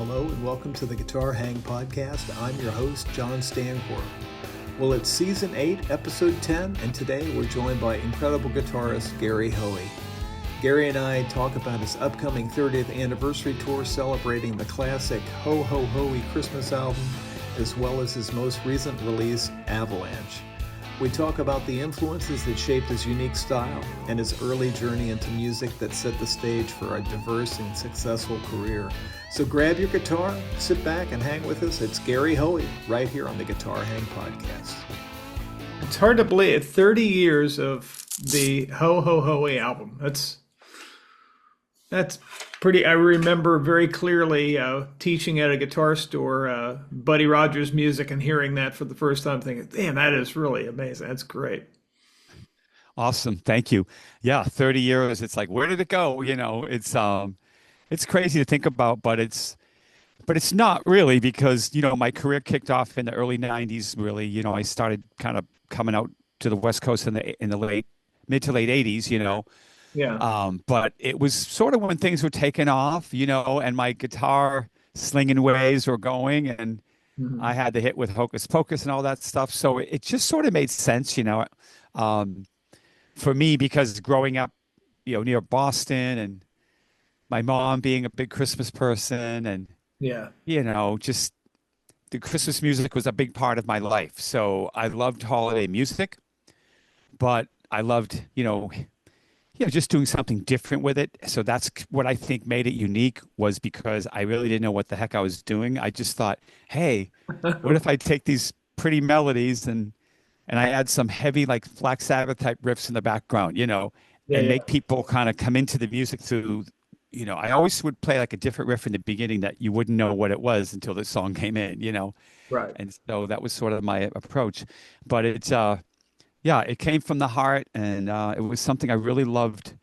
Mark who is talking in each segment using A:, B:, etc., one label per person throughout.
A: Hello and welcome to the Guitar Hang Podcast. I'm your host, John Stancore. Well, it's Season 8, Episode 10, and today we're joined by incredible guitarist Gary Hoey. Gary and I talk about his upcoming 30th anniversary tour celebrating the classic Ho Ho Hoey Christmas album, as well as his most recent release, Avalanche. We talk about the influences that shaped his unique style and his early journey into music that set the stage for a diverse and successful career. So grab your guitar, sit back and hang with us. It's Gary Hoey right here on the Guitar Hang Podcast.
B: It's hard to believe 30 years of the Ho Ho Hoey album. That's pretty. I remember very clearly teaching at a guitar store, Buddy Rogers music, and hearing that for the first time, thinking, "Damn, that is really amazing. That's great."
C: Awesome, thank you. Yeah, 30 years. It's like, where did it go? It's crazy to think about, but it's not really because my career kicked off in the early 90s. Really, I started kind of coming out to the West Coast in the mid to late 80s.
B: Yeah.
C: But it was sort of when things were taking off, and my guitar slinging ways were going, and I had the hit with Hocus Pocus and all that stuff. So it just sort of made sense, for me, because growing up, near Boston, and my mom being a big Christmas person, and
B: Yeah.
C: just the Christmas music was a big part of my life. So I loved holiday music, but I loved, just doing something different with it. So that's what I think made it unique, was because I really didn't know what the heck I was doing. I just thought, hey, what if I take these pretty melodies and I add some heavy, like Black Sabbath type riffs in the background, make people kind of come into the music through, I always would play like a different riff in the beginning that you wouldn't know what it was until the song came in.
B: Right.
C: And so that was sort of my approach. But it came from the heart, and it was something I really loved,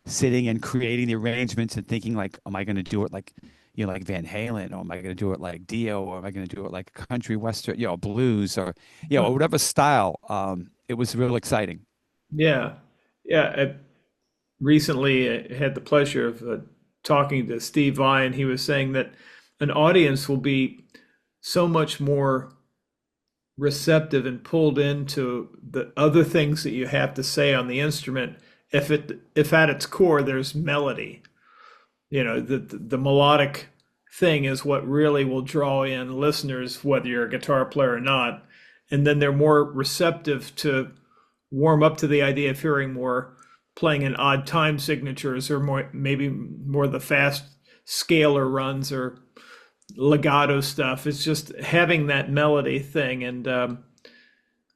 C: sitting and creating the arrangements and thinking like, am I going to do it like, like Van Halen, or am I going to do it like Dio, or am I going to do it like country western, blues, or whatever style. It was real exciting.
B: Yeah. Yeah. I recently had the pleasure of talking to Steve Vai, and he was saying that an audience will be so much more receptive and pulled into the other things that you have to say on the instrument if at its core there's melody. The melodic thing is what really will draw in listeners, whether you're a guitar player or not, and then they're more receptive to warm up to the idea of hearing more playing in odd time signatures, or maybe more the fast scalar runs or legato stuff. It's just having that melody thing. And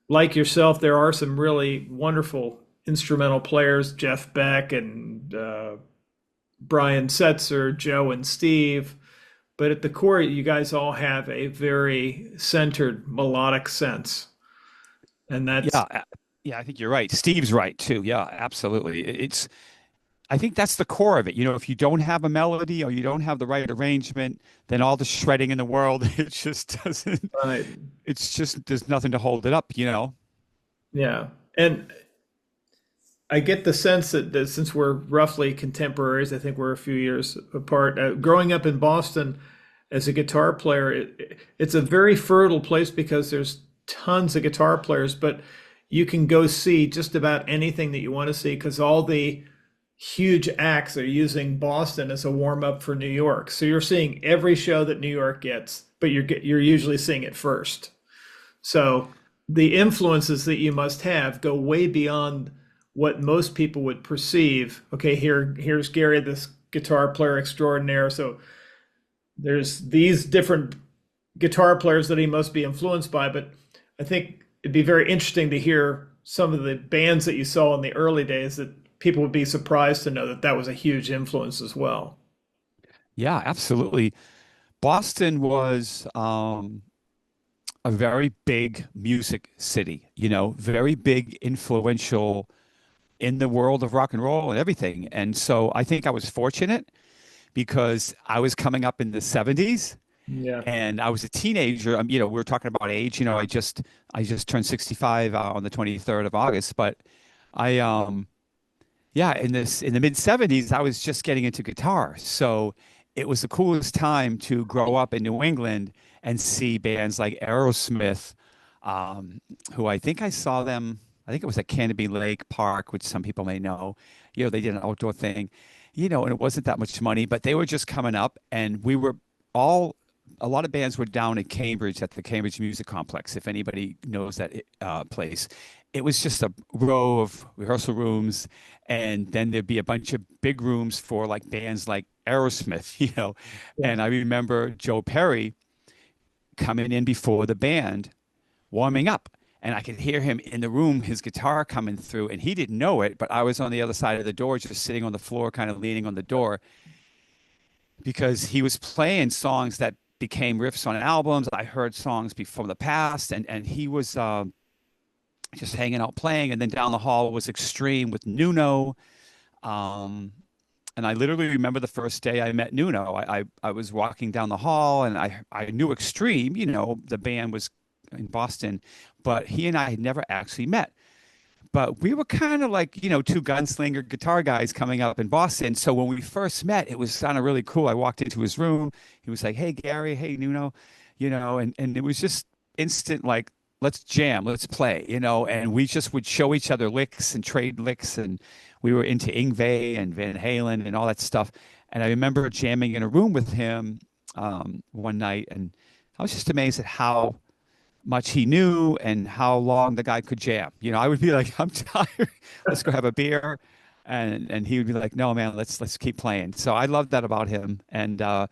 B: like yourself, there are some really wonderful instrumental players, Jeff Beck and Brian Setzer, Joe and Steve. But at the core, you guys all have a very centered melodic sense. And that's...
C: Yeah, I think you're right. Steve's right too. Yeah, absolutely. I think that's the core of it. If you don't have a melody or you don't have the right arrangement, then all the shredding in the world, it just doesn't,
B: Right.
C: It's just, there's nothing to hold it up,
B: Yeah. And I get the sense that since we're roughly contemporaries, I think we're a few years apart. Growing up in Boston as a guitar player, it's a very fertile place because there's tons of guitar players, but you can go see just about anything that you want to see because all the huge acts are using Boston as a warm-up for New York. So you're seeing every show that New York gets, but you're usually seeing it first. So the influences that you must have go way beyond what most people would perceive. Okay, here's Gary, this guitar player extraordinaire. So there's these different guitar players that he must be influenced by, but I think it'd be very interesting to hear some of the bands that you saw in the early days that people would be surprised to know that was a huge influence as well.
C: Yeah, absolutely. Boston was a very big music city, very big, influential in the world of rock and roll and everything. And so I think I was fortunate because I was coming up in the 70s.
B: Yeah.
C: And I was a teenager. We were talking about age. I just turned 65 on the 23rd of August. But in the mid 70s, I was just getting into guitar. So it was the coolest time to grow up in New England and see bands like Aerosmith, um, who I think I saw them. I think it was at Canopy Lake Park, which some people may know. They did an outdoor thing, and it wasn't that much money, but they were just coming up, and we were all. A lot of bands were down in Cambridge at the Cambridge Music Complex. If anybody knows that place, it was just a row of rehearsal rooms, and then there'd be a bunch of big rooms for like bands like Aerosmith,
B: Yeah.
C: And I remember Joe Perry coming in before the band, warming up. And I could hear him in the room, his guitar coming through, and he didn't know it, but I was on the other side of the door, just sitting on the floor, kind of leaning on the door, because he was playing songs that became riffs on albums. I heard songs before the past, and he was just hanging out playing. And then down the hall was Extreme with Nuno. Um, and I literally remember the first day I met Nuno. I was walking down the hall, and I knew Extreme, the band was in Boston, but he and I had never actually met. But we were kind of like, two gunslinger guitar guys coming up in Boston. So when we first met, it was sounded really cool. I walked into his room. He was like, "Hey, Gary, hey, Nuno," and it was just instant, like, let's jam, let's play, and we just would show each other licks and trade licks. And we were into Ingve and Van Halen and all that stuff. And I remember jamming in a room with him one night, and I was just amazed at how much he knew and how long the guy could jam. I would be like, "I'm tired. Let's go have a beer." And he would be like, "No, man, let's keep playing." So I loved that about him. And I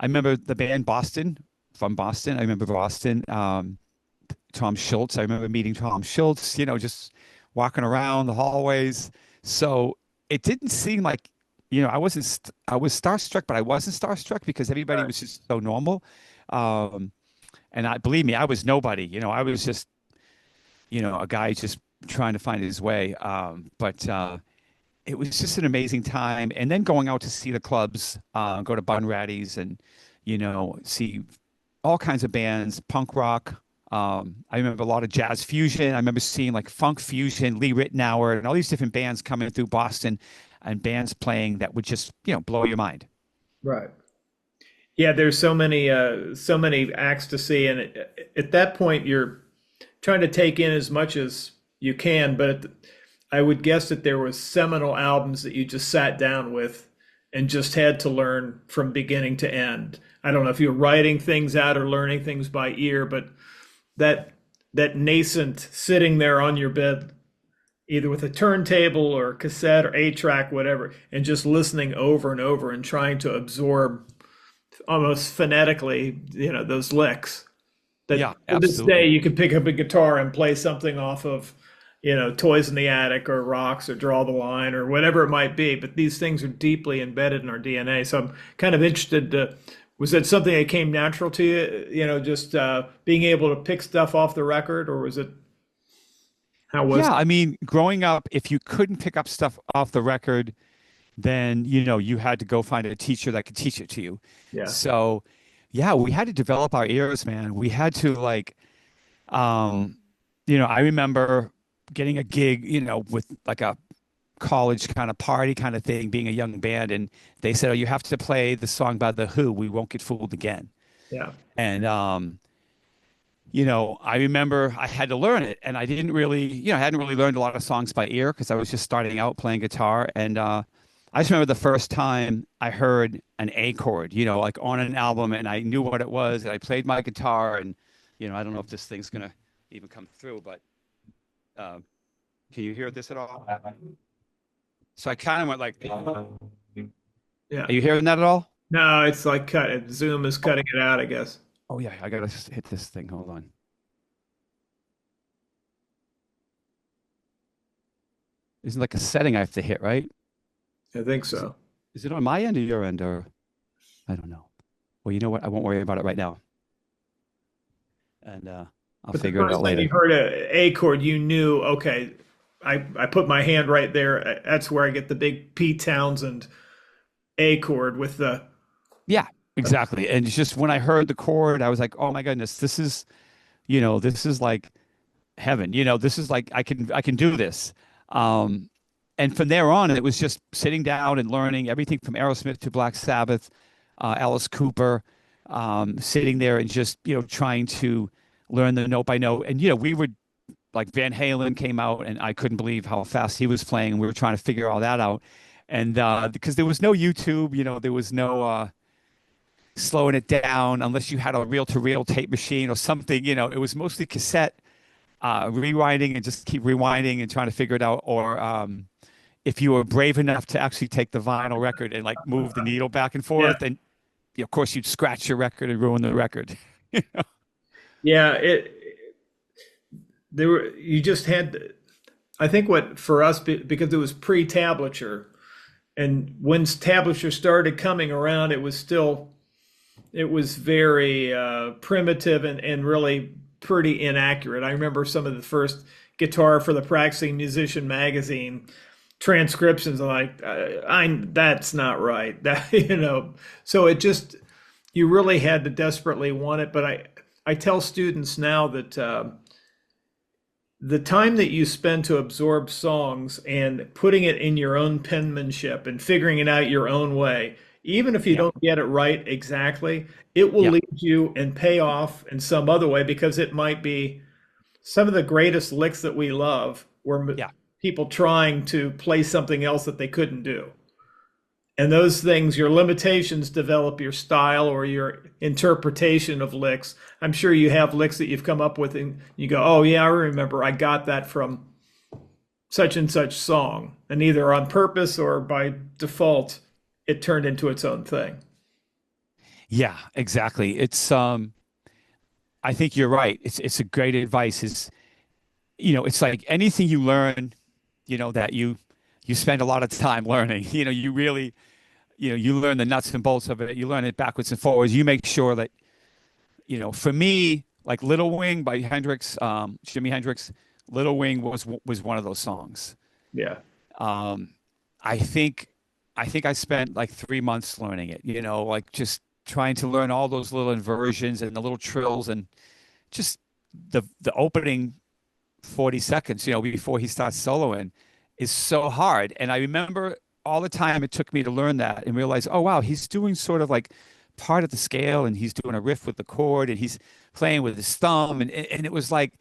C: remember the band Boston, from Boston. I remember Boston. Tom Schultz. I remember meeting Tom Schultz, just walking around the hallways. So it didn't seem like, I was starstruck, but I wasn't starstruck because everybody was just so normal. Um, and believe me, I was nobody. I was just, a guy just trying to find his way. But it was just an amazing time. And then going out to see the clubs, go to Bunratty's and, see all kinds of bands, punk rock. I remember a lot of jazz fusion. I remember seeing like funk fusion, Lee Ritenour, and all these different bands coming through Boston, and bands playing that would just, blow your mind.
B: Right. Yeah, there's so many acts to see, and at that point you're trying to take in as much as you can. But I would guess that there was seminal albums that you just sat down with and just had to learn from beginning to end. I don't know if you're writing things out or learning things by ear, but that nascent sitting there on your bed, either with a turntable or cassette or 8-track, whatever, and just listening over and over and trying to absorb almost phonetically, those licks. That
C: Yeah,
B: to this day
C: absolutely.
B: you can pick up a guitar and play something off of, Toys in the Attic or Rocks or Draw the Line or whatever it might be. But these things are deeply embedded in our DNA. So I'm kind of interested was that something that came natural to you, just being able to pick stuff off the record, or was it, how was
C: Yeah,
B: it?
C: I mean, growing up, if you couldn't pick up stuff off the record, then you had to go find a teacher that could teach it to you.
B: Yeah.
C: So, yeah, we had to develop our ears, man. We had to like, um, I remember getting a gig, with like a college kind of party kind of thing, being a young band, and they said, "Oh, you have to play the song by the Who, We Won't Get Fooled Again."
B: Yeah.
C: And I remember I had to learn it, and I didn't really, I hadn't really learned a lot of songs by ear because I was just starting out playing guitar. And I just remember the first time I heard an A chord, like on an album, and I knew what it was, and I played my guitar, and I don't know if this thing's gonna even come through, but um, can you hear this at all? So I kind of went like, are
B: Yeah.
C: you hearing that at all?
B: No, it's like Zoom is cutting it out, I guess.
C: Oh yeah, I gotta just hit this thing. Hold on. Isn't like a setting I have to hit, right?
B: I think
C: Is it
B: so.
C: is it on my end or your end, or I don't know. Well, you know what? I won't worry about it right now, and I'll
B: But the
C: figure it
B: first
C: out
B: time
C: later.
B: you heard a chord, you knew, okay, I put my hand right there. That's where I get the big Pete Townsend A chord with the,
C: Yeah, exactly. And it's just when I heard the chord, I was like, "Oh my goodness, this is like heaven. This is like I can do this." Um, and from there on, it was just sitting down and learning everything from Aerosmith to Black Sabbath. Alice Cooper, sitting there and just, trying to learn the note by note. And, we would, like, Van Halen came out, and I couldn't believe how fast he was playing. And we were trying to figure all that out. And because there was no YouTube, there was no slowing it down unless you had a reel-to-reel tape machine or something. It was mostly cassette, rewinding and just keep rewinding and trying to figure it out. Or if you were brave enough to actually take the vinyl record and like move the needle back and
B: Yeah.
C: forth, and of course you'd scratch your record and ruin the record.
B: Yeah, there were you just had I think what for us because it was pre-tablature, and when tablature started coming around, it was very primitive and really pretty inaccurate. I remember some of the first Guitar for the Practicing Musician magazine transcriptions are like, that's not right. That. So it just, you really had to desperately want it. But I tell students now that the time that you spend to absorb songs and putting it in your own penmanship and figuring it out your own way, even if you
C: Yeah,
B: don't get it right exactly, it will
C: yeah,
B: lead you and pay off in some other way, because it might be some of the greatest licks that we love were
C: yeah.
B: people trying to play something else that they couldn't do. And those things, your limitations develop your style or your interpretation of licks. I'm sure you have licks that you've come up with and you go, oh, yeah, I remember I got that from such and such song. And either on purpose or by default, it turned into its own thing.
C: Yeah, exactly. I think you're right. It's a great advice. It's like anything you learn, that you spend a lot of time learning. You really, you learn the nuts and bolts of it. You learn it backwards and forwards. You make sure that, for me, like Little Wing by Hendrix, Jimi Hendrix, Little Wing was one of those songs.
B: Yeah.
C: Um, I think I spent like 3 months learning it, like just trying to learn all those little inversions and the little trills and just the opening 40 seconds, before he starts soloing is so hard. And I remember all the time it took me to learn that and realize, oh, wow, he's doing sort of like part of the scale and he's doing a riff with the chord and he's playing with his thumb. And it was like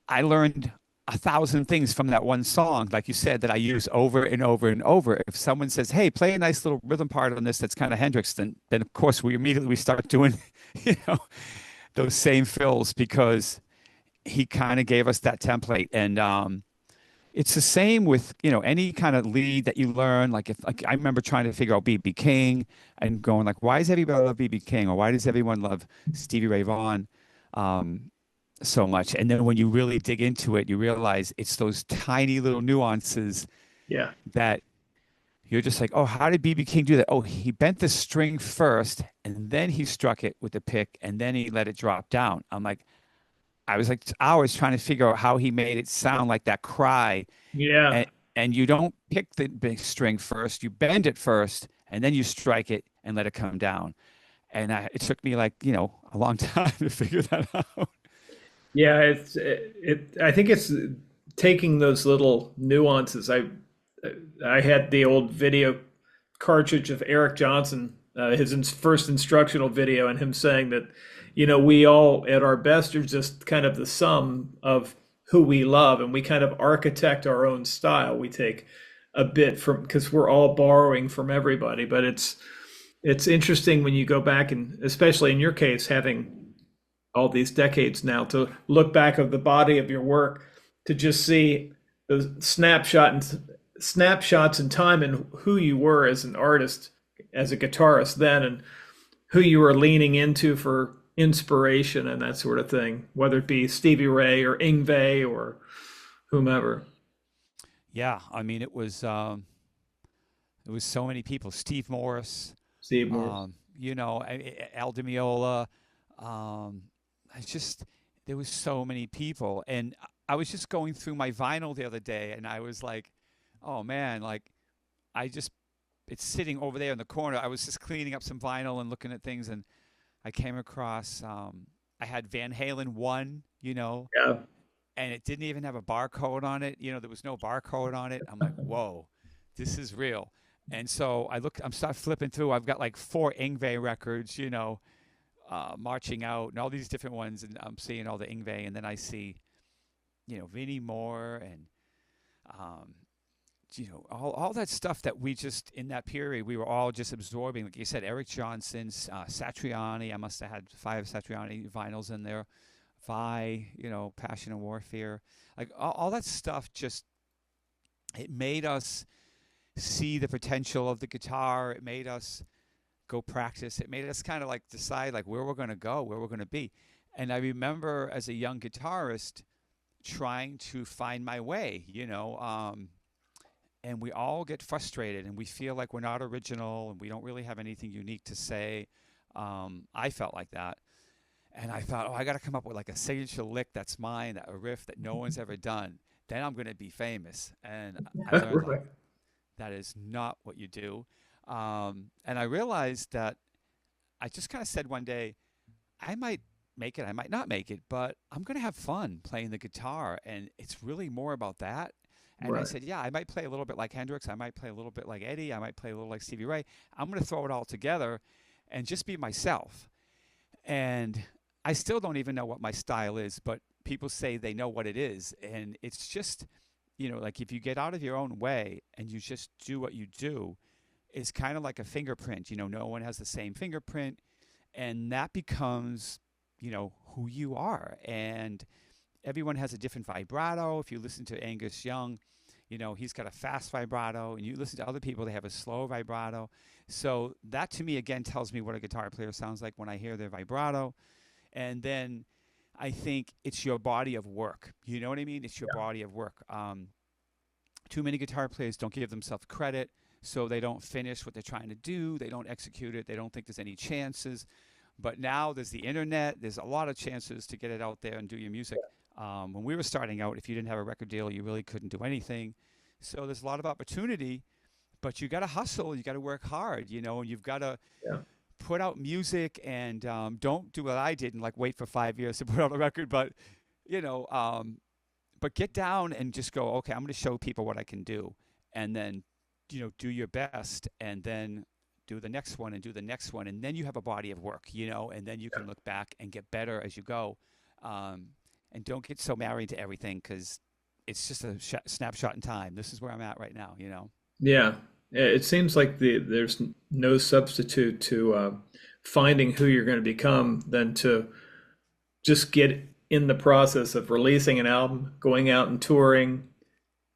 C: I learned 1,000 things from that one song, like you said, that I use over and over and over. If someone says, hey, play a nice little rhythm part on this that's kind of Hendrix, then of course we start doing, you know, those same fills because he kind of gave us that template. And it's the same with, any kind of lead that you learn. Like I remember trying to figure out BB King and going like, why does everybody love BB King? Or why does everyone love Stevie Ray Vaughan so much? And then when you really dig into it, you realize it's those tiny little nuances
B: Yeah.
C: that you're just like, oh, how did BB King do that? Oh, he bent the string first and then he struck it with the pick and then he let it drop down. I was like hours trying to figure out how he made it sound like that cry.
B: Yeah.
C: And you don't pick the big string first, you bend it first, and then you strike it and let it come down. And it took me like, a long time to figure that out.
B: Yeah, I think it's taking those little nuances. I had the old video cartridge of Eric Johnson, first instructional video, and him saying that, we all at our best are just kind of the sum of who we love, and we kind of architect our own style. We take a bit from, because we're all borrowing from everybody, but it's interesting when you go back, and especially in your case, having all these decades now, to look back of the body of your work, to just see the snapshots in time and who you were as an artist, as a guitarist then, and who you were leaning into for inspiration and that sort of thing, whether it be Stevie Ray or Yngwie or whomever.
C: Yeah, I mean, it was so many people. Steve Morris,
B: Steve Morse.
C: Al Di Meola. There was so many people. And I was just going through my vinyl the other day and I was like, oh man, like it's sitting over there in the corner. I was just cleaning up some vinyl and looking at things and I came across, I had Van Halen 1,
B: Yeah.
C: and it didn't even have a barcode on it. There was no barcode on it. I'm like, whoa, this is real. And so I'm start flipping through. I've got like 4 Yngwie records, Marching Out and all these different ones. And I'm seeing all the Yngwie. And then I see, Vinnie Moore and, all that stuff that we just, in that period, we were all just absorbing. Like you said, Eric Johnson's, Satriani. I must have had 5 Satriani vinyls in there. Vi, Passion and Warfare. Like all that stuff just, it made us see the potential of the guitar. It made us go practice. It made us kind of like decide like where we're going to go, where we're going to be. And I remember as a young guitarist trying to find my way, and we all get frustrated and we feel like we're not original and we don't really have anything unique to say. I felt like that. And I thought, I got to come up with like a signature lick that's mine, a riff that no one's ever done. Then I'm going to be famous. And I learned
B: Right.
C: that is not what you do. And I realized that I just kind of said one day, I might make it, I might not make it, but I'm going to have fun playing the guitar. And it's really more about that. And I
B: Right.
C: said, yeah, I might play a little bit like Hendrix. I might play a little bit like Eddie. I might play a little like Stevie Ray. I'm going to throw it all together and just be myself. And I still don't even know what my style is, but people say they know what it is. And it's just, like if you get out of your own way and you just do what you do, it's kind of like a fingerprint. No one has the same fingerprint. And that becomes, who you are. And everyone has a different vibrato. If you listen to Angus Young, he's got a fast vibrato. And you listen to other people, they have a slow vibrato. So that to me, again, tells me what a guitar player sounds like when I hear their vibrato. And then I think it's your body of work. You know what I mean? It's your body of work. Too many guitar players don't give themselves credit, so they don't finish what they're trying to do. They don't execute it. They don't think there's any chances. But now there's the internet. There's a lot of chances to get it out there and do your music. When we were starting out, if you didn't have a record deal, you really couldn't do anything. So there's a lot of opportunity, but you got to hustle. You got to work hard, and you've got to put out music and don't do what I did and like wait for 5 years to put out a record, but but get down and just go, okay, I'm going to show people what I can do, and then do your best, and then do the next one and do the next one, and then you have a body of work, and then you can look back and get better as you go, and don't get so married to everything because it's just a snapshot in time. This is where I'm at right now.
B: Yeah. It seems like there's no substitute to finding who you're going to become than to just get in the process of releasing an album, going out and touring,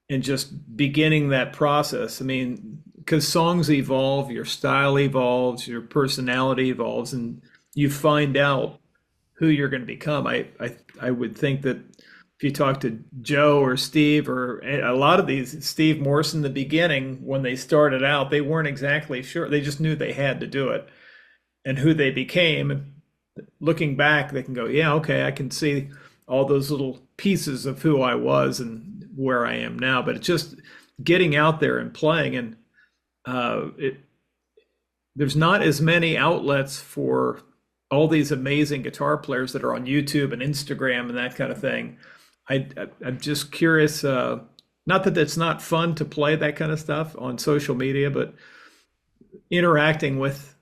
B: and just beginning that process. I mean, because songs evolve, your style evolves, your personality evolves, and you find out who you're going to become. I would think that if you talk to Joe or Steve or a lot of these, Steve Morse in the beginning, when they started out, they weren't exactly sure. They just knew they had to do it. And who they became, looking back, they can go, yeah, okay, I can see all those little pieces of who I was and where I am now. But it's just getting out there and playing. And there's not as many outlets for all these amazing guitar players that are on YouTube and Instagram and that kind of thing. I'm just curious, not that it's not fun to play that kind of stuff on social media, but interacting with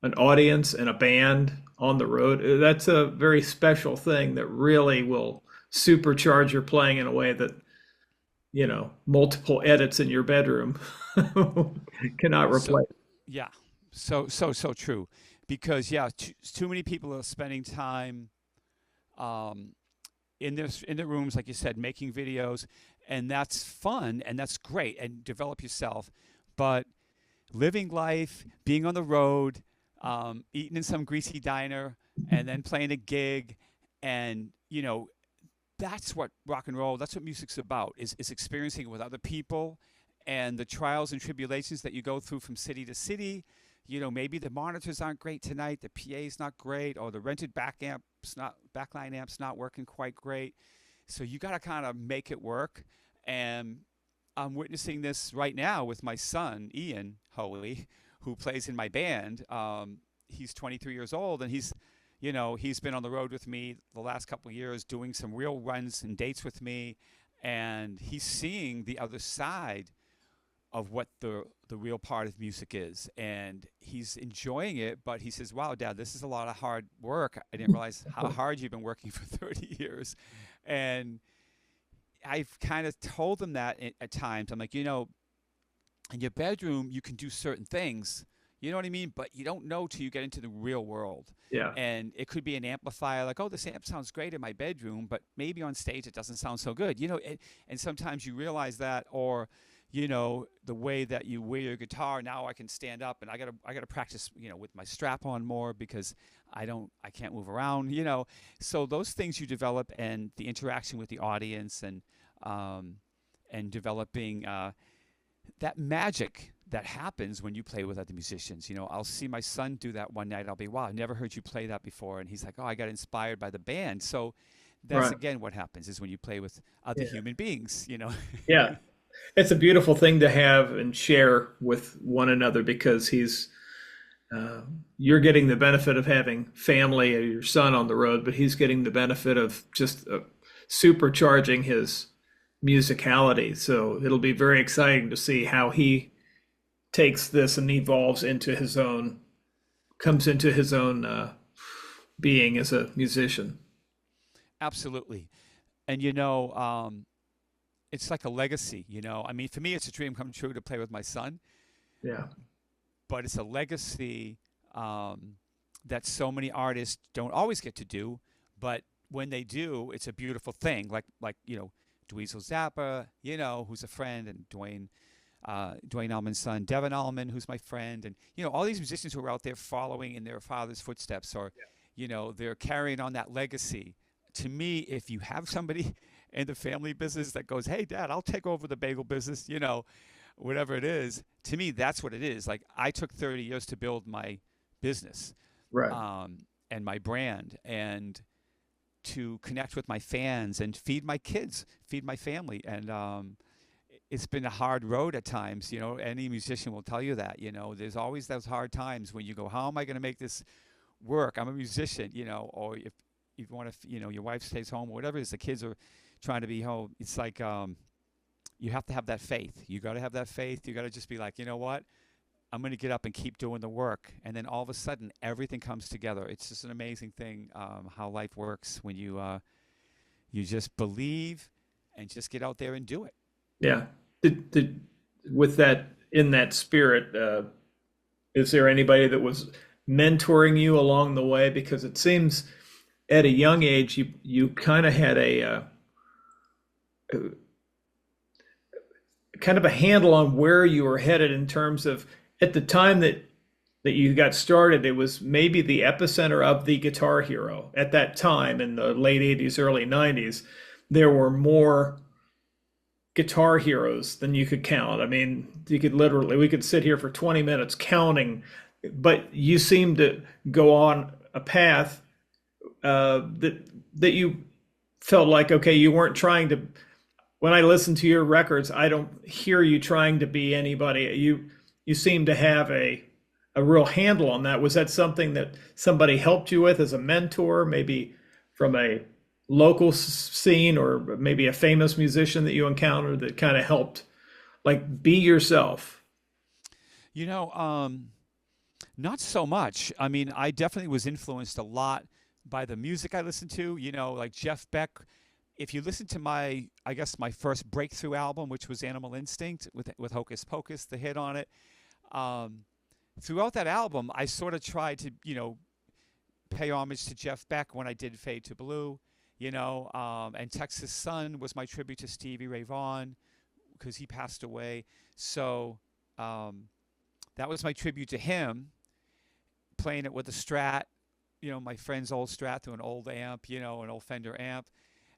B: an audience and a band on the road, that's a very special thing that really will supercharge your playing in a way that, multiple edits in your bedroom cannot replace.
C: Yeah. So true. Because, too many people are spending time in the rooms, like you said, making videos, and that's fun and that's great, and develop yourself. But living life, being on the road, eating in some greasy diner, and then playing a gig, and that's what rock and roll, that's what music's about, is experiencing it with other people, and the trials and tribulations that you go through from city to city. Maybe the monitors aren't great tonight, the PA's not great, or the rented backline amp's not working quite great. So you got to kind of make it work. And I'm witnessing this right now with my son, Ian Hoey, who plays in my band. He's 23 years old, and he's been on the road with me the last couple of years, doing some real runs and dates with me, and he's seeing the other side of what the real part of music is. And he's enjoying it, but he says, wow, Dad, this is a lot of hard work. I didn't realize how hard you've been working for 30 years. And I've kind of told him that at times. I'm like, in your bedroom, you can do certain things. You know what I mean? But you don't know till you get into the real world.
B: Yeah.
C: And it could be an amplifier, like, oh, this amp sounds great in my bedroom, but maybe on stage it doesn't sound so good. And sometimes you realize that, or the way that you wear your guitar. Now I can stand up, and I gotta practice, with my strap on more, because I can't move around. So those things you develop, and the interaction with the audience, and developing that magic that happens when you play with other musicians. I'll see my son do that one night. I'll be, wow, I never heard you play that before. And he's like, oh, I got inspired by the band. So that's,
B: Right.
C: again, what happens is when you play with other human beings,
B: Yeah. It's a beautiful thing to have and share with one another, because you're getting the benefit of having family or your son on the road, but he's getting the benefit of just supercharging his musicality. So it'll be very exciting to see how he takes this and evolves into comes into his own being as a musician.
C: Absolutely. And, it's like a legacy, I mean, for me, it's a dream come true to play with my son,
B: Yeah.
C: but it's a legacy that so many artists don't always get to do. But when they do, it's a beautiful thing. Like Dweezil Zappa, who's a friend, and Dwayne Allman's son, Devin Allman, who's my friend, and all these musicians who are out there following in their father's footsteps, or they're carrying on that legacy. To me, if you have somebody in the family business that goes, hey, Dad, I'll take over the bagel business, whatever it is, to me, that's what it is. Like, I took 30 years to build my business,
B: Right.
C: and my brand, and to connect with my fans and feed my kids, feed my family. And it's been a hard road at times. Any musician will tell you that. There's always those hard times when you go, how am I going to make this work? I'm a musician, or if you want to, your wife stays home, or whatever it is, the kids are trying to be home. It's like you have to have that faith. You got to have that faith. You got to just be like, you know what? I'm going to get up and keep doing the work. And then all of a sudden, everything comes together. It's just an amazing thing how life works when you just believe and just get out there and do it.
B: Yeah. With that, in that spirit, is there anybody that was mentoring you along the way? Because it seems at a young age, you kind of had a kind of a handle on where you were headed, in terms of, at the time that you got started, it was maybe the epicenter of the guitar hero. At that time, in the late 80s, early 90s, there were more guitar heroes than you could count. I mean, we could sit here for 20 minutes counting, but you seemed to go on a path that you felt like, okay, you weren't trying to. When I listen to your records, I don't hear you trying to be anybody. You seem to have a real handle on that. Was that something that somebody helped you with as a mentor, maybe from a local scene, or maybe a famous musician that you encountered that kind of helped, like, be yourself?
C: Not so much. I mean, I definitely was influenced a lot by the music I listened to, like Jeff Beck. If you listen to my first breakthrough album, which was Animal Instinct with Hocus Pocus, the hit on it, throughout that album, I sort of tried to, pay homage to Jeff Beck when I did Fade to Blue, and Texas Sun was my tribute to Stevie Ray Vaughan, because he passed away. So that was my tribute to him, playing it with a Strat, my friend's old Strat through an old amp, an old Fender amp.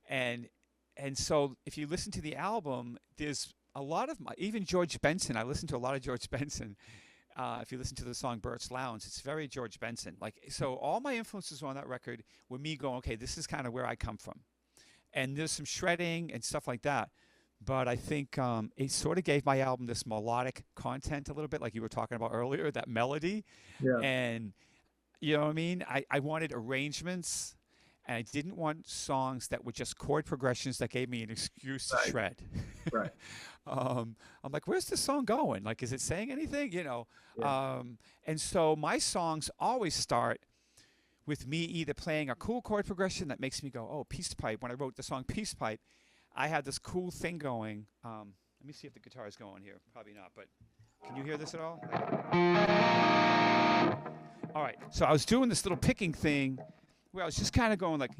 C: And so if you listen to the album, there's a lot of even George Benson. I listen to a lot of George Benson. If you listen to the song Birch Lounge, it's very George Benson. So all my influences on that record were me going, okay, this is kind of where I come from. And there's some shredding and stuff like that. But I think it sort of gave my album this melodic content a little bit, like you were talking about earlier, that melody.
B: Yeah.
C: And, you know what I mean? I wanted arrangements. and I didn't want songs that were just chord progressions that gave me an excuse to
B: Right.
C: shred.
B: Right.
C: I'm like, where's the song going? Like, is it saying anything?
B: Yeah.
C: And so my songs always start with me either playing a cool chord progression that makes me go, oh, Peace Pipe. When I wrote the song Peace Pipe, I had this cool thing going. Let me see if the guitar is going here. Probably not, but can you hear this at all? All right. So I was doing this little picking thing where I was just kind of going like,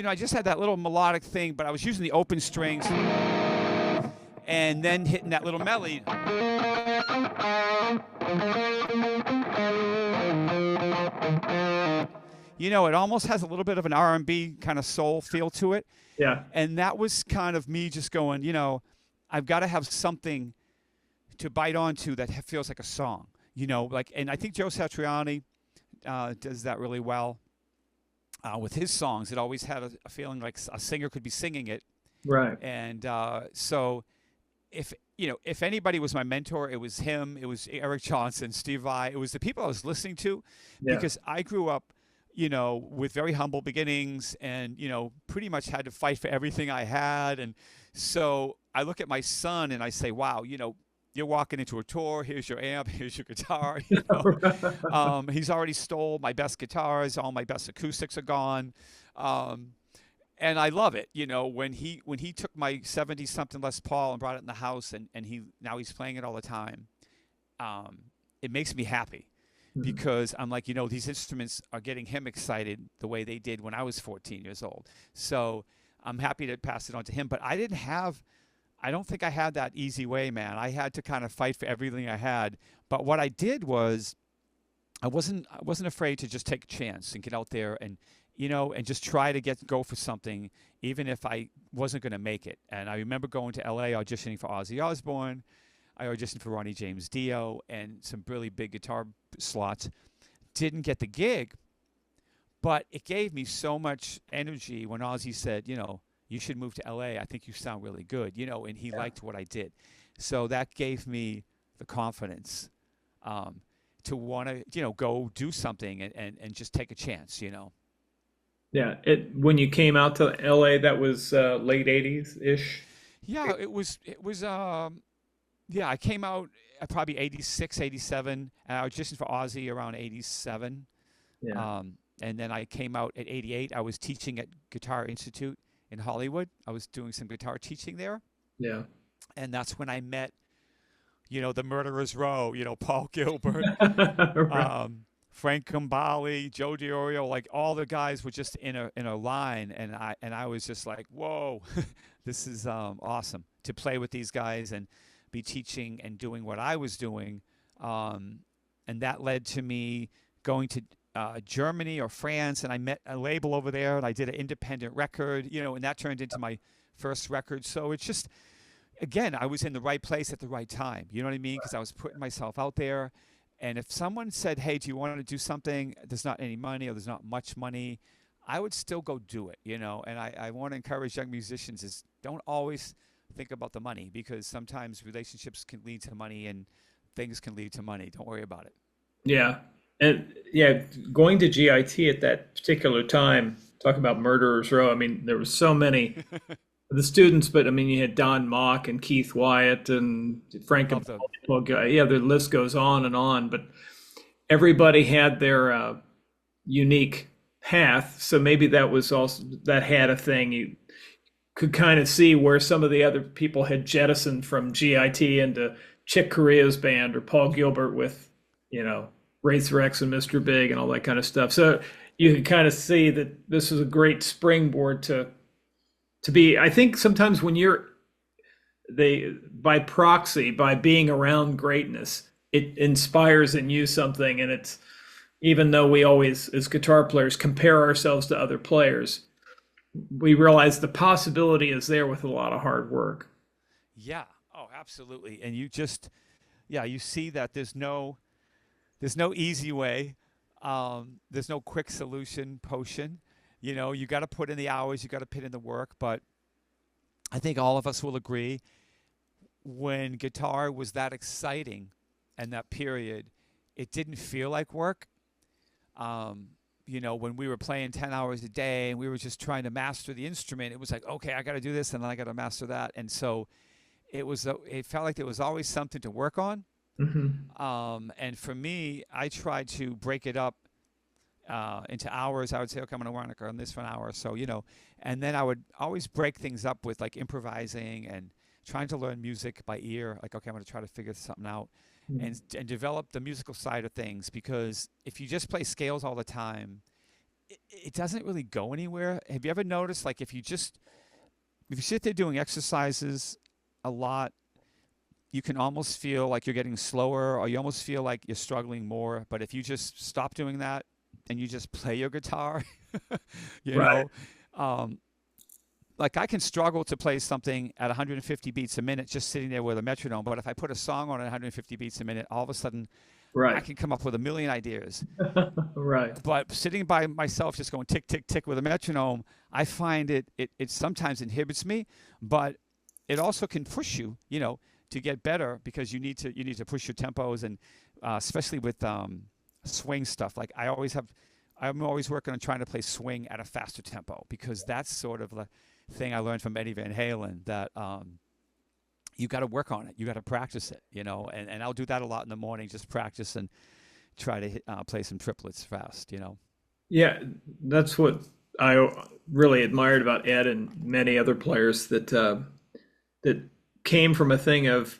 C: I just had that little melodic thing, but I was using the open strings and then hitting that little melody. It almost has a little bit of an R&B kind of soul feel to it.
B: Yeah.
C: And that was kind of me just going, I've got to have something to bite onto that feels like a song, and I think Joe Satriani does that really well with his songs. It always had a feeling like a singer could be singing it.
B: Right.
C: And so if anybody was my mentor, it was him, it was Eric Johnson, Steve Vai, it was the people I was listening to, because I grew up, with very humble beginnings and, pretty much had to fight for everything I had. And so I look at my son and I say, wow, you're walking into a tour, here's your amp, here's your guitar. He's already stole my best guitars, all my best acoustics are gone. And I love it, when he took my 70-something Les Paul and brought it in the house and now he's playing it all the time. It makes me happy. Because I'm like, these instruments are getting him excited the way they did when I was 14 years old. So I'm happy to pass it on to him. But I don't think I had that easy way, man. I had to kind of fight for everything I had. But what I did was I wasn't afraid to just take a chance and get out there and just try to go for something, even if I wasn't going to make it. And I remember going to LA auditioning for Ozzy Osbourne. I auditioned for Ronnie James Dio and some really big guitar slots. Didn't get the gig, but it gave me so much energy when Ozzy said, you should move to LA. I think you sound really good, and he liked what I did. So that gave me the confidence to want to, go do something and just take a chance,
B: Yeah. When you came out to LA, that was late 80s ish.
C: Yeah, it was yeah, I came out at probably 86, 87, and I auditioned for Ozzy around 87.
B: Yeah.
C: And then I came out at 88. I was teaching at Guitar Institute in Hollywood. I was doing some guitar teaching there.
B: Yeah.
C: And that's when I met, the Murderers Row, Paul Gilbert,
B: Right.
C: Frank Gambale, Joe DiOrio, like all the guys were just in a line. And I was just like, whoa, this is awesome to play with these guys and be teaching and doing what I was doing. And that led to me going to Germany or France, and I met a label over there, and I did an independent record, and that turned into my first record. So it's just, again, I was in the right place at the right time. You know what I mean? Because I was putting myself out there. And if someone said, hey, do you want to do something? There's not any money or there's not much money. I would still go do it, And I want to encourage young musicians is don't always think about the money, because sometimes relationships can lead to money and things can lead to money. Don't worry about it.
B: Yeah. And yeah, going to GIT at that particular time, talking about Murderers Row, I mean, there were so many of the students, but I mean, you had Don Mock and Keith Wyatt and Frank and Paul. Yeah, the list goes on and on, but everybody had their unique path. So maybe that was also, that had a thing. You could kind of see where some of the other people had jettisoned from GIT into Chick Corea's band, or Paul Gilbert with, Razor X and Mr. Big and all that kind of stuff. So you could kind of see that this was a great springboard to be. I think sometimes when by proxy, by being around greatness, it inspires in you something. And it's, even though we always, as guitar players, compare ourselves to other players, we realize the possibility is there with a lot of hard work.
C: Yeah. Oh, absolutely. And you see that there's no easy way. There's no quick solution potion. You got to put in the hours, you got to put in the work. But I think all of us will agree, when guitar was that exciting and that period, it didn't feel like work. When we were playing 10 hours a day and we were just trying to master the instrument, it was like, okay, I got to do this and then I got to master that. And so it felt like there was always something to work on. And for me, I tried to break it up into hours. I would say, okay, I'm going to work on this for an hour or so, and then I would always break things up with like improvising and trying to learn music by ear. Like, okay, I'm going to try to figure something out and develop the musical side of things, because if you just play scales all the time, it doesn't really go anywhere. Have you ever noticed, like, if you sit there doing exercises a lot, you can almost feel like you're getting slower, or you almost feel like you're struggling more. But if you just stop doing that and you just play your guitar,
B: Right.
C: like I can struggle to play something at 150 beats a minute just sitting there with a metronome. But if I put a song on at 150 beats a minute, all of a sudden I
B: Right.
C: can come up with a million ideas.
B: Right.
C: But sitting by myself, just going tick, tick, tick with a metronome, I find it sometimes inhibits me, but it also can push you, to get better, because you need to push your tempos, and especially with swing stuff. Like I'm always working on trying to play swing at a faster tempo, because that's sort of the thing I learned from Eddie Van Halen, that you got to work on it. You got to practice it, and I'll do that a lot in the morning, just practice and try to play some triplets fast,
B: Yeah, that's what I really admired about Ed and many other players that came from a thing of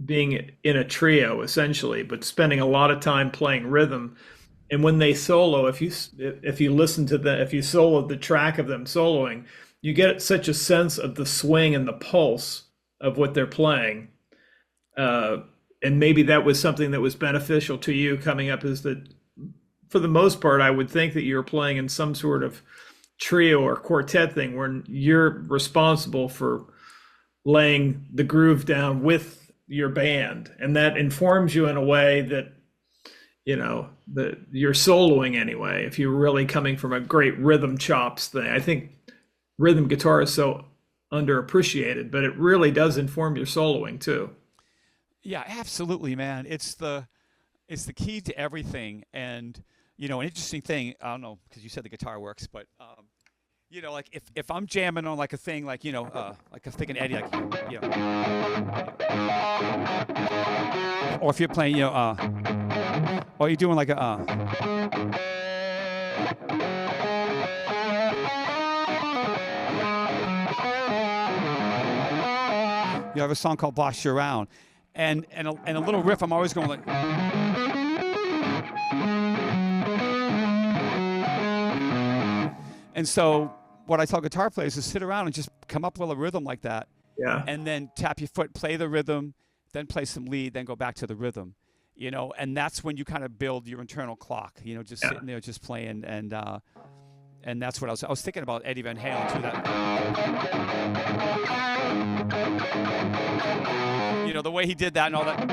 B: being in a trio essentially, but spending a lot of time playing rhythm. And when they solo, if you listen to if you solo the track of them soloing, you get such a sense of the swing and the pulse of what they're playing. And maybe that was something that was beneficial to you coming up, is that for the most part, I would think that you're playing in some sort of trio or quartet thing where you're responsible for laying the groove down with your band. And that informs you in a way that, that you're soloing anyway, if you're really coming from a great rhythm chops thing. I think rhythm guitar is so underappreciated, but it really does inform your soloing too.
C: Yeah, absolutely, man. It's the key to everything. And an interesting thing, I don't know, because you said the guitar works, but like if I'm jamming on like a thing, like like I'm thinking Eddie, like or if you're playing, or you're doing like you have a song called "Boss You Around," and a little riff. I'm always going like. And so what I tell guitar players is sit around and just come up with a rhythm like that.
B: Yeah.
C: And then tap your foot, play the rhythm, then play some lead, then go back to the rhythm. And that's when you kind of build your internal clock, just sitting there, just playing. And that's what I was thinking about Eddie Van Halen too. That, the way he did that and all that,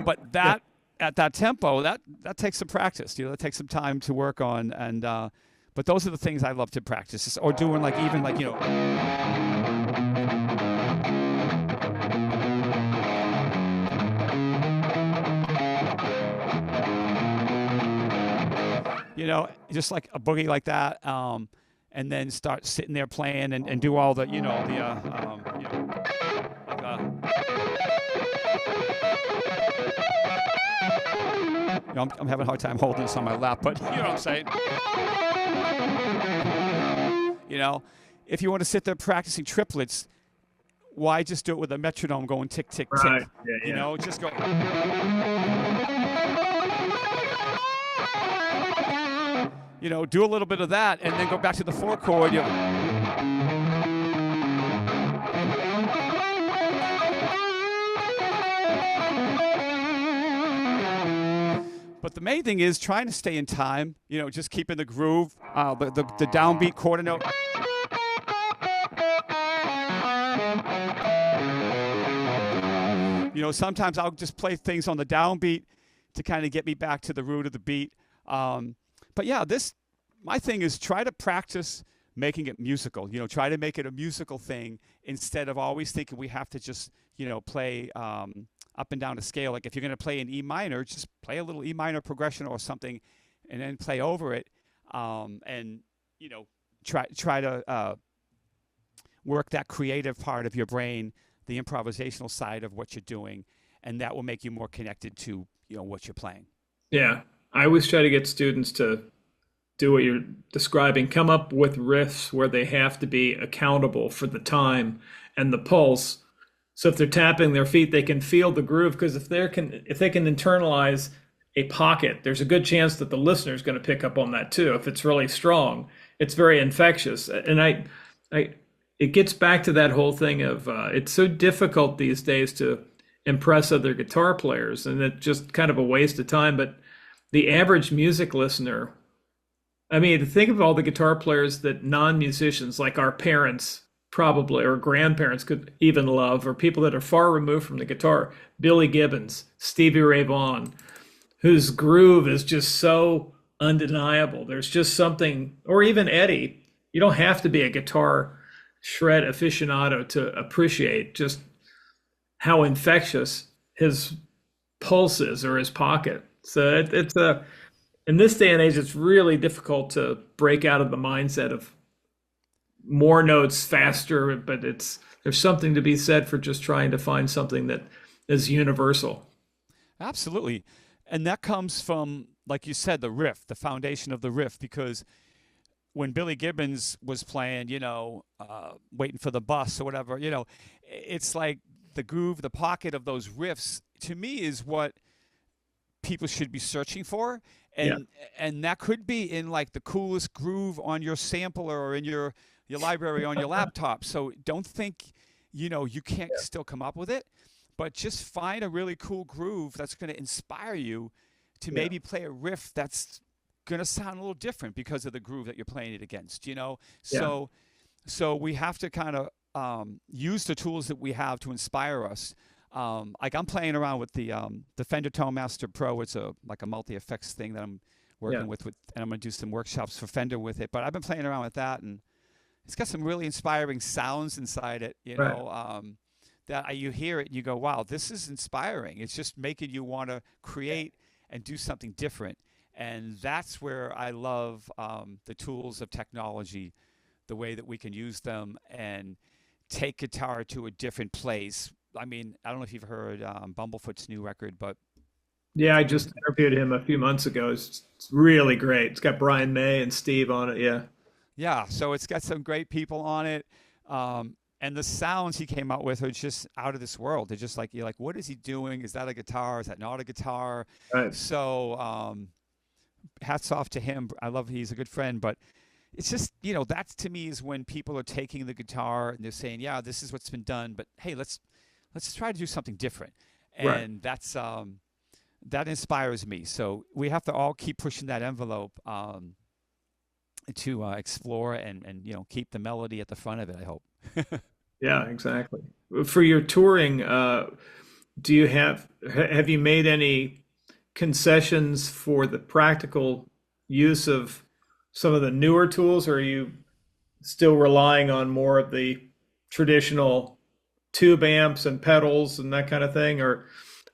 C: but that at that tempo, that takes some practice, that takes some time to work on. And, but those are the things I love to practice, or doing like, even like, just like a boogie like that, and then start sitting there playing and do all the, I'm having a hard time holding this on my lap, but you know what I'm saying. If you want to sit there practicing triplets, why just do it with a metronome going tick, tick, tick?
B: Right. Yeah.
C: Just go. Do a little bit of that, and then go back to the 4 chord. But the main thing is trying to stay in time, just keeping the groove, the downbeat quarter note. Sometimes I'll just play things on the downbeat to kind of get me back to the root of the beat. But yeah, my thing is try to practice making it musical. Try to make it a musical thing instead of always thinking we have to just, play up and down a scale. Like if you're going to play an E minor, just play a little E minor progression or something, and then play over it, and try to work that creative part of your brain, the improvisational side of what you're doing, and that will make you more connected to what you're playing.
B: Yeah. I always try to get students to do what you're describing, come up with riffs where they have to be accountable for the time and the pulse. So if they're tapping their feet, they can feel the groove, because if they can internalize a pocket, there's a good chance that the listener is going to pick up on that too. If it's really strong, it's very infectious. And it gets back to that whole thing of it's so difficult these days to impress other guitar players, and it's just kind of a waste of time. But the average music listener, I mean, think of all the guitar players that non-musicians like our parents probably, or grandparents could even love, or people that are far removed from the guitar. Billy Gibbons, Stevie Ray Vaughan, whose groove is just so undeniable. There's just something, or even Eddie. You don't have to be a guitar shred aficionado to appreciate just how infectious his pulse is, or his pocket. So it's in this day and age, it's really difficult to break out of the mindset of more notes faster, but there's something to be said for just trying to find something that is universal.
C: Absolutely. And that comes from, like you said, the riff, the foundation of the riff, because when Billy Gibbons was playing, Waiting for the Bus or whatever, it's like the groove, the pocket of those riffs, to me, is what people should be searching for. And that could be in like the coolest groove on your sampler or in your library on your laptop. So don't think, you can't still come up with it, but just find a really cool groove that's going to inspire you to maybe play a riff that's going to sound a little different because of the groove that you're playing it against, So we have to kind of use the tools that we have to inspire us. Like I'm playing around with the Fender Tone Master Pro. It's a multi-effects thing that I'm working with, and I'm going to do some workshops for Fender with it. But I've been playing around with that, and it's got some really inspiring sounds inside it, that you hear it and you go, wow, this is inspiring. It's just making you want to create and do something different. And that's where I love the tools of technology, the way that we can use them and take guitar to a different place. I mean, I don't know if you've heard Bumblefoot's new record, but
B: yeah, I just interviewed him a few months ago. It's really great. It's got Brian May and Steve on it.
C: Yeah. So it's got some great people on it. And the sounds he came out with are just out of this world. They're just like, you're like, what is he doing? Is that a guitar? Is that not a guitar?
B: Right.
C: So hats off to him. He's a good friend, but it's just, that's to me is when people are taking the guitar and they're saying, yeah, this is what's been done, but hey, let's try to do something different. And that's, that inspires me. So we have to all keep pushing that envelope to explore and keep the melody at the front of it, I hope.
B: Yeah, exactly. For your touring, do you have you made any concessions for the practical use of some of the newer tools, or are you still relying on more of the traditional tube amps and pedals and that kind of thing? Or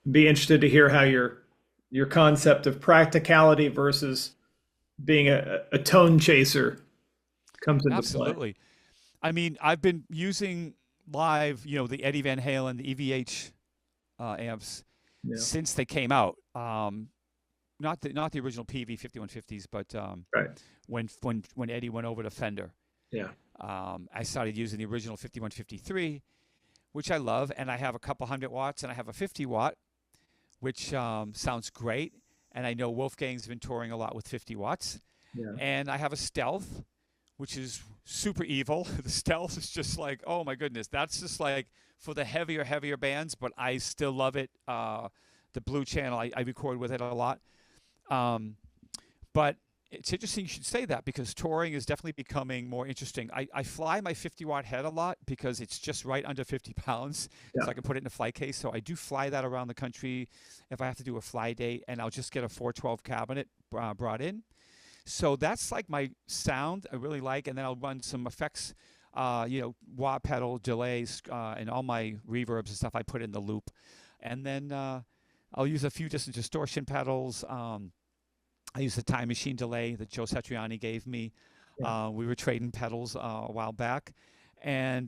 B: be interested to hear how your concept of practicality versus being a tone chaser comes into
C: Absolutely.
B: play.
C: I mean, I've been using live, the Eddie Van Halen, the EVH amps since they came out. Not the original PV 5150s, but when Eddie went over to Fender.
B: Yeah.
C: I started using the original 5153, which I love, and I have a couple 100 watts, and I have a 50 watt, which sounds great. And I know Wolfgang's been touring a lot with 50 watts.
B: Yeah.
C: And I have a Stealth, which is super evil. The Stealth is just like, oh my goodness, that's just like for the heavier bands, but I still love it. The Blue Channel, I record with it a lot. But it's interesting you should say that, because touring is definitely becoming more interesting. I fly my 50 watt head a lot because it's just right under 50 pounds. So I can put it in a fly case. So I do fly that around the country if I have to do a fly date, and I'll just get a 412 cabinet brought in. So that's like my sound I really like. And then I'll run some effects, wah pedal, delays, and all my reverbs and stuff I put in the loop. And then I'll use a few different distortion pedals. I use the Time Machine delay that Joe Satriani gave me.
B: Yeah.
C: We were trading pedals a while back. And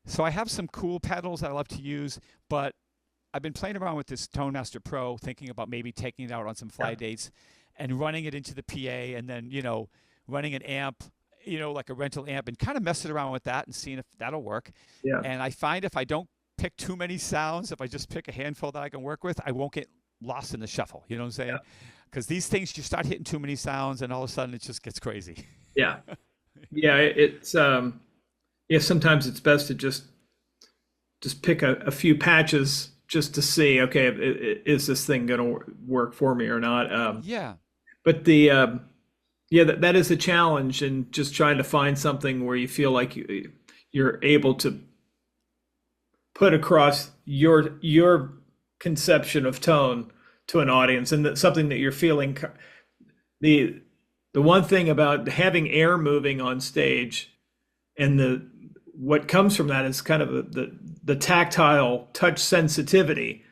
C: so I have some cool pedals that I love to use, but I've been playing around with this Tone Master Pro, thinking about maybe taking it out on some fly dates and running it into the PA, and then, running an amp, like a rental amp, and kind of messing around with that and seeing if that'll work.
B: Yeah.
C: And I find if I don't pick too many sounds, if I just pick a handful that I can work with, I won't get lost in the shuffle. You know what I'm saying? Because these things, you start hitting too many sounds and all of a sudden it just gets crazy.
B: Yeah. Yeah. It's, sometimes it's best to just pick a few patches just to see, okay, is this thing going to work for me or not?
C: Yeah.
B: But that is a challenge, and just trying to find something where you feel like you're able to put across your conception of tone to an audience, and that's something that you're feeling. The one thing about having air moving on stage, and what comes from that is kind of the tactile touch sensitivity.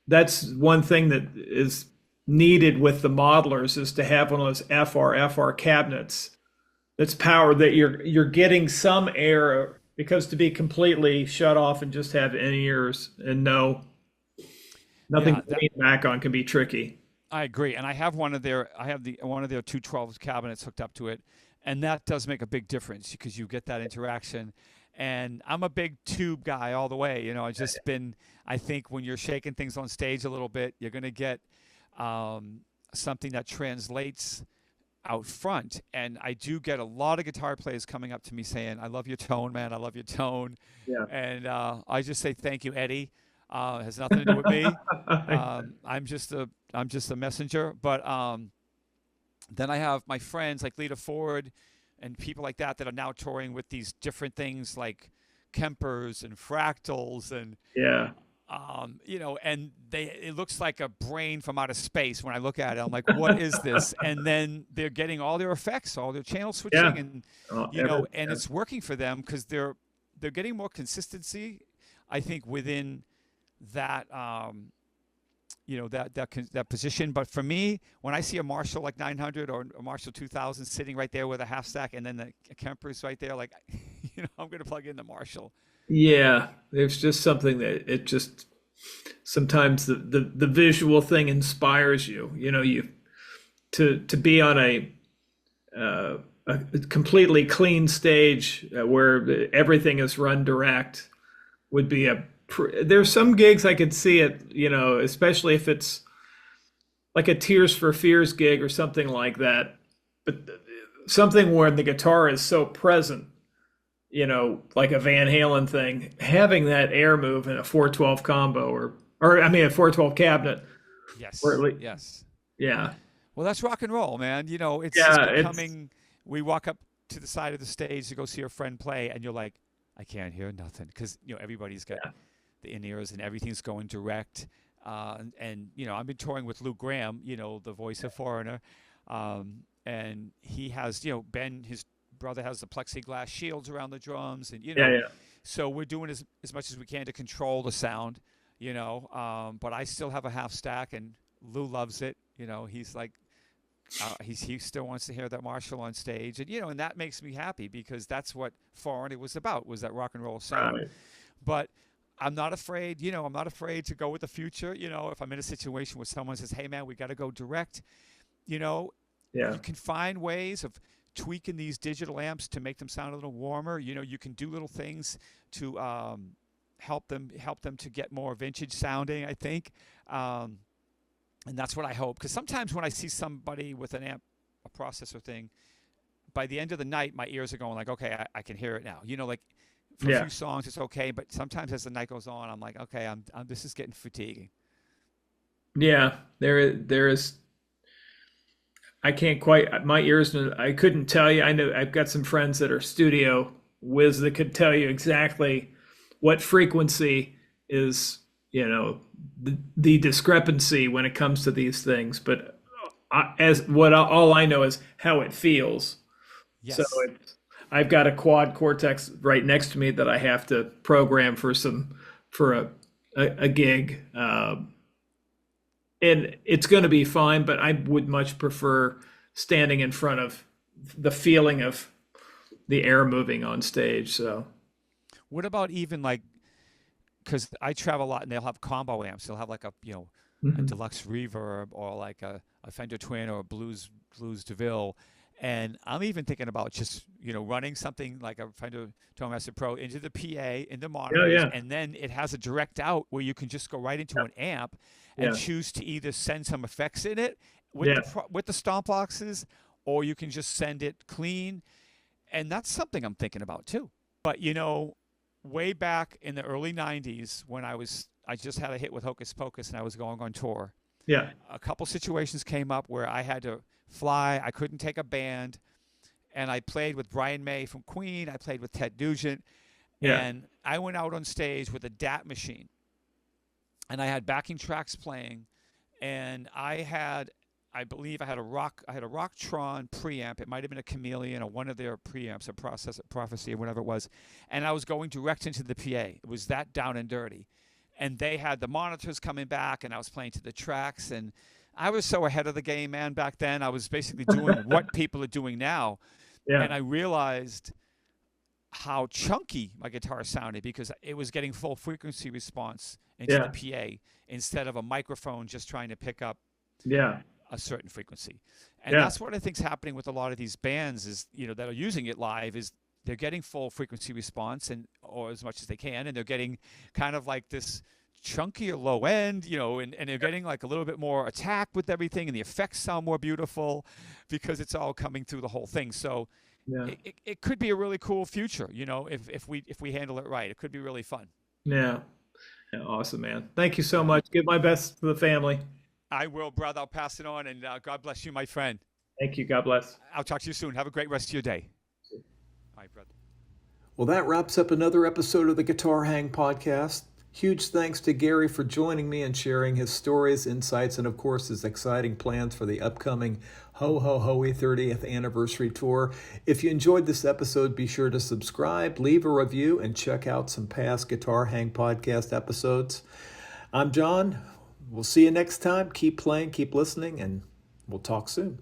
B: That's one thing that is needed with the modelers, is to have one of those FR cabinets that's powered, that you're getting some air, because to be completely shut off and just have in-ears and nothing to lean back on can be tricky.
C: I agree, and I have one of their 212 cabinets hooked up to it, and that does make a big difference because you get that interaction. And I'm a big tube guy all the way. I think when you're shaking things on stage a little bit, you're going to get something that translates out front. And I do get a lot of guitar players coming up to me saying, "I love your tone, man. I love your tone."
B: Yeah.
C: And I just say, "Thank you, Eddie." It has nothing to do with me. I'm just a messenger. But then I have my friends like Lita Ford and people like that are now touring with these different things like Kempers and fractals and and it looks like a brain from outer space when I look at it. I'm like, what is this? And then they're getting all their effects, all their channel switching, and it's working for them because they're getting more consistency, I think, within that that position. But for me, when I see a Marshall like 900 or a Marshall 2000 sitting right there with a half stack, and then the Kemper's right there, like, I'm going to plug in the Marshall.
B: Yeah, there's just something that it just, sometimes the visual thing inspires you. You to be on a completely clean stage where everything is run direct would be there's some gigs I could see it, especially if it's like a Tears for Fears gig or something like that. But something where the guitar is so present, like a Van Halen thing, having that air move in a 412 combo or a 412 cabinet.
C: Yes. Yes.
B: Yeah.
C: Well, that's rock and roll, man. It's becoming. We walk up to the side of the stage to go see a friend play, and you're like, I can't hear nothing because everybody's got the in-ears and everything's going direct. And I've been touring with Lou Graham, the voice of Foreigner, and he has Ben, his brother, has the plexiglass shields around the drums, and so we're doing as much as we can to control the sound, but I still have a half stack, and Lou loves it. He's like, he still wants to hear that Marshall on stage, and and that makes me happy because that's what Foreigner was about, was that rock and roll sound.
B: Right.
C: But I'm not afraid, I'm not afraid to go with the future. If I'm in a situation where someone says, "Hey man, we got to go direct," you can find ways of tweaking these digital amps to make them sound a little warmer. You can do little things to help them to get more vintage sounding, I think. And that's what I hope. Because sometimes when I see somebody with an amp, a processor thing, by the end of the night, my ears are going like, okay, I can hear it now. Like for a few songs, it's okay. But sometimes as the night goes on, I'm like, okay, this is getting fatiguing. Yeah,
B: there is. I can't quite, my ears, I couldn't tell you. I know I've got some friends that are studio whiz that could tell you exactly what frequency is, the discrepancy when it comes to these things. But all I know is how it feels. So
C: Yes.
B: I've got a quad cortex right next to me that I have to program for a gig, and it's going to be fine. But I would much prefer standing in front of the feeling of the air moving on stage. So
C: What about even like, because I travel a lot and they'll have combo amps. They'll have like a
B: mhm.
C: deluxe reverb or like a Fender Twin or a Blues DeVille. And I'm even thinking about just, running something like a Fender Tonemaster Pro into the PA, into
B: Yeah,
C: monitors,
B: yeah,
C: and then it has a direct out where you can just go right into an amp and
B: yeah,
C: choose to either send some effects in it with
B: yeah,
C: with the stomp boxes, or you can just send it clean. And that's something I'm thinking about too. But way back in the early '90s when I just had a hit with Hocus Pocus and I was going on tour,
B: yeah,
C: a couple situations came up where I had to fly. I couldn't take a band, and I played with Brian May from Queen. I played with Ted Nugent,
B: yeah,
C: and I went out on stage with a DAT machine, and I had backing tracks playing, and I believe I had a Rocktron preamp. It might have been a Chameleon or one of their preamps, a Prophecy or whatever it was, and I was going direct into the PA. It was that down and dirty, and they had the monitors coming back, and I was playing to the tracks, and I was so ahead of the game, man. Back then, I was basically doing what people are doing now,
B: yeah,
C: and I realized how chunky my guitar sounded because it was getting full frequency response into the
B: yeah,
C: PA instead of a microphone just trying to pick up
B: yeah,
C: a certain frequency. And
B: yeah,
C: that's what I think is happening with a lot of these bands is, that are using it live is they're getting full frequency response or as much as they can, and they're getting kind of like this chunkier low end, and they're getting like a little bit more attack with everything, and the effects sound more beautiful because it's all coming through the whole thing. So
B: yeah,
C: it could be a really cool future, if we handle it right. It could be really fun.
B: yeah. Yeah, awesome, man. Thank you so much. Give my best to the family.
C: I will, brother. I'll pass it on, and God bless you, my friend.
B: Thank you. God bless.
C: I'll talk to you soon. Have a great rest of your day. All right, brother.
A: Well, that wraps up another episode of the Guitar Hang podcast. Huge thanks to Gary for joining me and sharing his stories, insights, and of course his exciting plans for the upcoming Ho Ho Hoey 30th anniversary tour. If you enjoyed this episode, be sure to subscribe, leave a review, and check out some past Guitar Hang podcast episodes. I'm John. We'll see you next time. Keep playing, keep listening, and we'll talk soon.